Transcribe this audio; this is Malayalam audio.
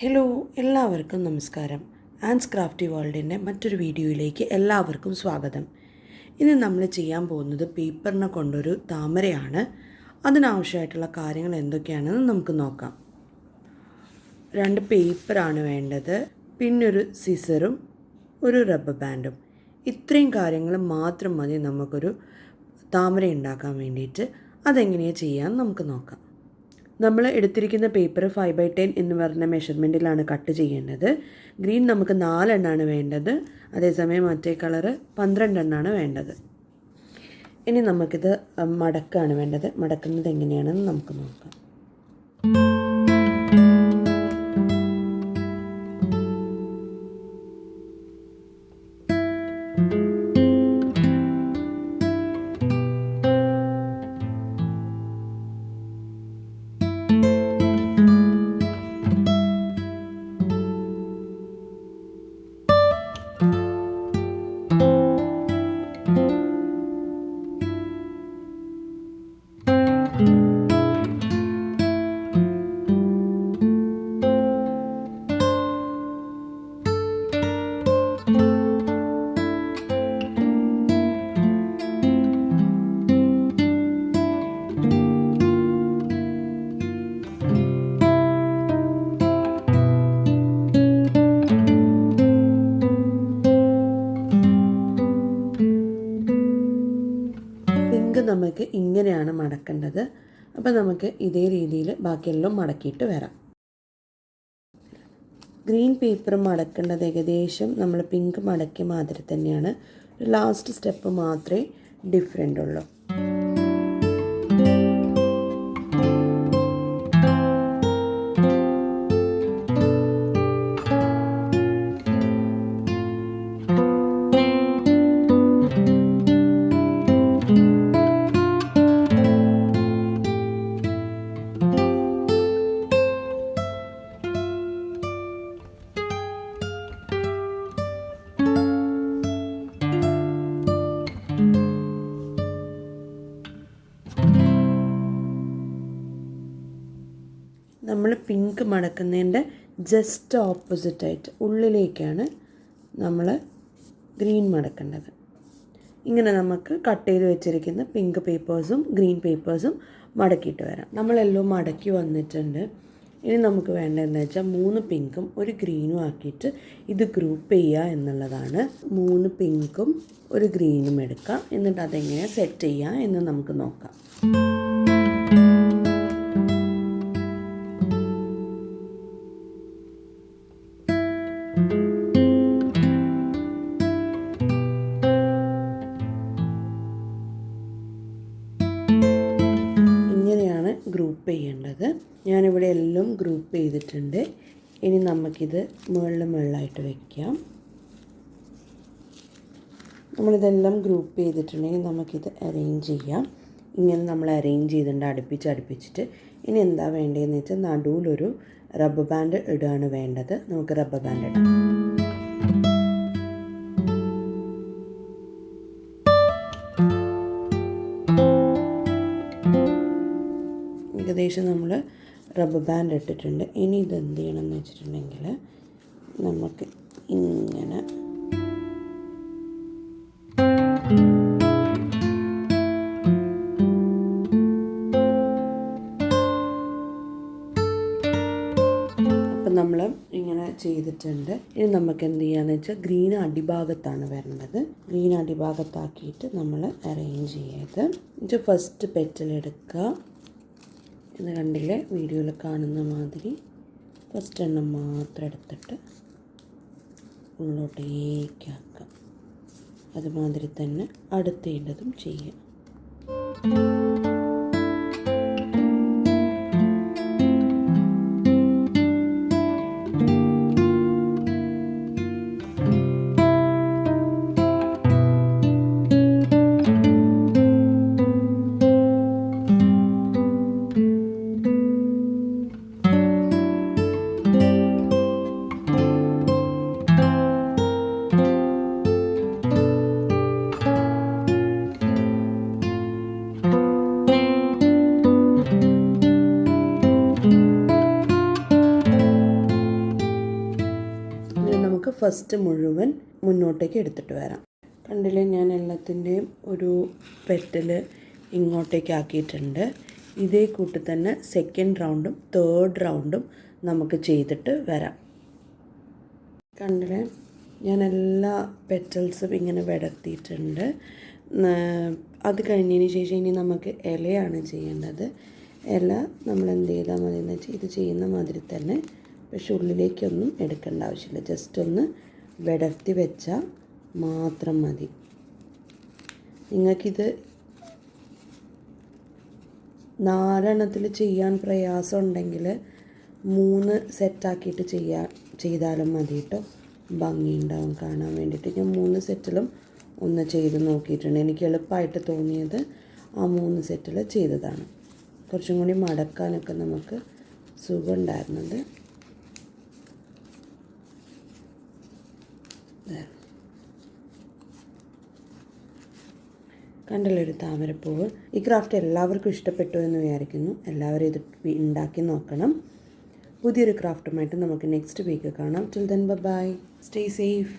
ഹലോ, എല്ലാവർക്കും നമസ്കാരം. ആൻസ് ക്രാഫ്റ്റി വേൾഡിൻ്റെ മറ്റൊരു വീഡിയോയിലേക്ക് എല്ലാവർക്കും സ്വാഗതം. ഇന്ന് നമ്മൾ ചെയ്യാൻ പോകുന്നത് പേപ്പറിനെ കൊണ്ടൊരു താമരയാണ്. അതിനാവശ്യമായിട്ടുള്ള കാര്യങ്ങൾ എന്തൊക്കെയാണെന്ന് നമുക്ക് നോക്കാം. 2 പേപ്പറാണ് വേണ്ടത്, പിന്നെ ഒരു സിസറും ഒരു റബ്ബർ ബാൻഡും. ഇത്രയും കാര്യങ്ങൾ മാത്രം മതി നമുക്കൊരു താമര ഉണ്ടാക്കാൻ വേണ്ടിയിട്ട്. അതെങ്ങനെയാണ് ചെയ്യാമെന്ന് നമുക്ക് നോക്കാം. നമ്മൾ എടുത്തിരിക്കുന്ന പേപ്പർ 5/10 എന്ന് പറഞ്ഞ മെഷർമെൻറ്റിലാണ് കട്ട് ചെയ്യേണ്ടത്. ഗ്രീൻ നമുക്ക് 4 എണ്ണമാണ് വേണ്ടത്, അതേസമയം മറ്റേ കളറ് 12 എണ്ണമാണ് വേണ്ടത്. ഇനി നമുക്കിത് മടക്കാണ് വേണ്ടത്. മടക്കുന്നത് എങ്ങനെയാണെന്ന് നമുക്ക് നോക്കാം. നമുക്ക് ഇങ്ങനെയാണ് മടക്കേണ്ടത്. അപ്പോൾ നമുക്ക് ഇതേ രീതിയിൽ ബാക്കിയെല്ലാം മടക്കിയിട്ട് വരാം. ഗ്രീൻ പേപ്പർ മടക്കേണ്ടത് ഏകദേശം നമ്മൾ പിങ്ക് മടക്കിയ മാതിരി തന്നെയാണ്. ലാസ്റ്റ് സ്റ്റെപ്പ് മാത്രമേ ഡിഫറെൻ്റ് ഉള്ളൂ. നമ്മൾ പിങ്ക് മടക്കുന്നതിൻ്റെ ജസ്റ്റ് ഓപ്പോസിറ്റായിട്ട് ഉള്ളിലേക്കാണ് നമ്മൾ ഗ്രീൻ മടക്കേണ്ടത്. ഇങ്ങനെ നമുക്ക് കട്ട് ചെയ്ത് വെച്ചിരിക്കുന്ന പിങ്ക് പേപ്പേഴ്സും ഗ്രീൻ പേപ്പേഴ്സും മടക്കിയിട്ട് വരാം. നമ്മളെല്ലാം മടക്കി വന്നിട്ടുണ്ട്. ഇനി നമുക്ക് വേണ്ടതെന്ന് വെച്ചാൽ 3 പിങ്കും 1 ഗ്രീനും ആക്കിയിട്ട് ഇത് ഗ്രൂപ്പ് ചെയ്യുക എന്നുള്ളതാണ്. 3 പിങ്കും 1 ഗ്രീനും എടുക്കാം. എന്നിട്ട് അതെങ്ങനെ സെറ്റ് ചെയ്യുക എന്ന് നമുക്ക് നോക്കാം. ഗ്രൂപ്പ് ചെയ്യേണ്ടത്. ഞാനിവിടെ എല്ലാം ഗ്രൂപ്പ് ചെയ്തിട്ടുണ്ട്. ഇനി നമുക്കിത് മുകളിലായിട്ട് വയ്ക്കാം. നമ്മളിതെല്ലാം ഗ്രൂപ്പ് ചെയ്തിട്ടുണ്ടെങ്കിൽ നമുക്കിത് അറേഞ്ച് ചെയ്യാം. ഇങ്ങനെ നമ്മൾ അറേഞ്ച് ചെയ്തിട്ടുണ്ട് അടുപ്പിച്ചിട്ട്. ഇനി എന്താ വേണ്ടതെന്ന് വെച്ചാൽ നടുവിലൊരു റബ്ബർ ബാൻഡ് ഇടുകയാണ് വേണ്ടത്. നമുക്ക് റബ്ബർ ബാൻഡ് ഇടാം. ഏകദേശം നമ്മൾ റബ്ബർ ബാൻഡ് ഇട്ടിട്ടുണ്ട്. ഇനി ഇത് എന്ത് ചെയ്യണമെന്ന് വെച്ചിട്ടുണ്ടെങ്കിൽ നമുക്ക് ഇങ്ങനെ അപ്പം നമ്മൾ ഇങ്ങനെ ചെയ്തിട്ടുണ്ട്. ഇനി നമുക്ക് എന്ത് ചെയ്യാന്ന് വെച്ചാൽ ഗ്രീൻ അടിഭാഗത്താണ് വരേണ്ടത്. ഗ്രീൻ അടിഭാഗത്താക്കിയിട്ട് നമ്മൾ അറേഞ്ച് ചെയ്ത് ഇത് ഫസ്റ്റ് പെറ്റൽ എടുക്കുക. ഇത് കണ്ടില്ലേ, വീഡിയോയിൽ കാണുന്ന മാതിരി ഫസ്റ്റ് എണ്ണം മാത്രം എടുത്തിട്ട് ഉള്ളോട്ടേക്കാക്കാം. അതുമാതിരി തന്നെ അടുത്തേണ്ടതും ചെയ്യാം. നമുക്ക് ഫസ്റ്റ് മുഴുവൻ മുന്നോട്ടേക്ക് എടുത്തിട്ട് വരാം. കണ്ടില്ലേ, ഞാൻ എല്ലാത്തിൻ്റെയും ഒരു പെറ്റൽ ഇങ്ങോട്ടേക്ക് ആക്കിയിട്ടുണ്ട്. ഇതേ കൂട്ട് തന്നെ സെക്കൻഡ് റൗണ്ടും തേർഡ് റൗണ്ടും നമുക്ക് ചെയ്തിട്ട് വരാം. കണ്ടില്ലേ, ഞാൻ എല്ലാ പെറ്റൽസും ഇങ്ങനെ വിടർത്തിയിട്ടുണ്ട്. അത് കഴിഞ്ഞതിന് ശേഷം ഇനി നമുക്ക് ഇലയാണ് ചെയ്യേണ്ടത്. ഇല നമ്മൾ എന്ത് ചെയ്താൽ മതി എന്ന് വെച്ചാൽ ഇത് ചെയ്യുന്ന മാതിരി തന്നെ, പക്ഷെ ഉള്ളിലേക്കൊന്നും എടുക്കേണ്ട ആവശ്യമില്ല. ജസ്റ്റ് ഒന്ന് വിടർത്തി വെച്ചാൽ മാത്രം മതി. നിങ്ങൾക്കിത് 4 എണ്ണത്തിൽ ചെയ്യാൻ പ്രയാസം ഉണ്ടെങ്കിൽ 3 സെറ്റാക്കിയിട്ട് ചെയ്താലും മതി കേട്ടോ. ഭംഗിയുണ്ടാവും കാണാൻ വേണ്ടിയിട്ട്. ഞാൻ 3 സെറ്റിലും ഒന്ന് ചെയ്ത് നോക്കിയിട്ടുണ്ട്. എനിക്ക് എളുപ്പമായിട്ട് തോന്നിയത് ആ 3 സെറ്റിൽ ചെയ്തതാണ്. കുറച്ചും കൂടി മടക്കാനൊക്കെ നമുക്ക് സുഖമുണ്ടായിരുന്നത്. കണ്ടല്ലോ ഒരു താമരപ്പൂവ്. ഈ ക്രാഫ്റ്റ് എല്ലാവർക്കും ഇഷ്ടപ്പെട്ടു എന്ന് വിചാരിക്കുന്നു. എല്ലാവരും ഇത് ഉണ്ടാക്കി നോക്കണം. പുതിയൊരു ക്രാഫ്റ്റുമായിട്ട് നമുക്ക് നെക്സ്റ്റ് വീക്ക് കാണാം. Till then bye, stay safe.